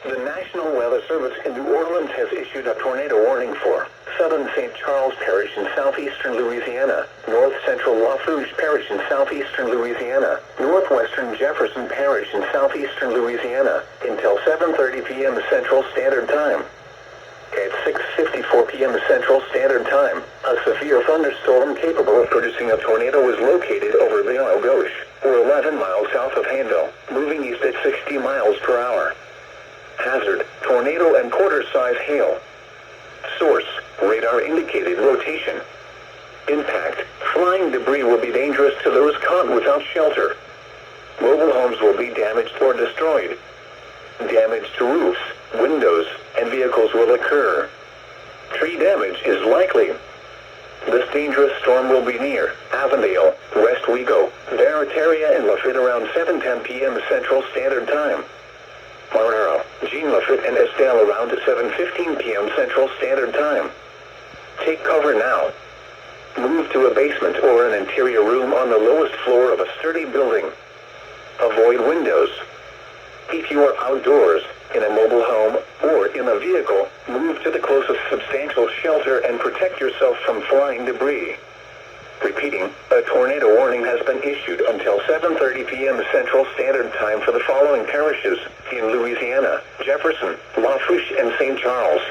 The National Weather Service in New Orleans has issued a tornado warning for southern St. Charles Parish in southeastern Louisiana, north central Lafourche Parish in southeastern Louisiana, northwestern Jefferson Parish in southeastern Louisiana, until 7:30 p.m. Central Standard Time. At 6:54 p.m. Central Standard Time, a severe thunderstorm capable of producing a tornado was located over Ville Gauche, or 11 miles south of Hanville, moving east at 60 miles per hour. Hazard, tornado and quarter-size hail. Source, radar indicated rotation. Impact, flying debris will be dangerous to those caught without shelter. Mobile homes will be damaged or destroyed. Damage to roofs, windows, and vehicles will occur. Tree damage is likely. This dangerous storm will be near Avondale, Westwego, Barataria, and Lafitte around 7:10 p.m. Central Standard Time. Marrero, Jean Lafitte, and Estelle around 7:15 p.m. Central Standard Time. Take cover now. Move to a basement or an interior room on the lowest floor of a sturdy building. Avoid windows. If you are outdoors, in a mobile home, or in a vehicle, move to the closest substantial shelter and protect yourself from flying debris. Repeating, a tornado warning has been issued until 7:30 p.m. Central Standard Time for the following parishes in Louisiana: Jefferson, Lafourche, and St. Charles.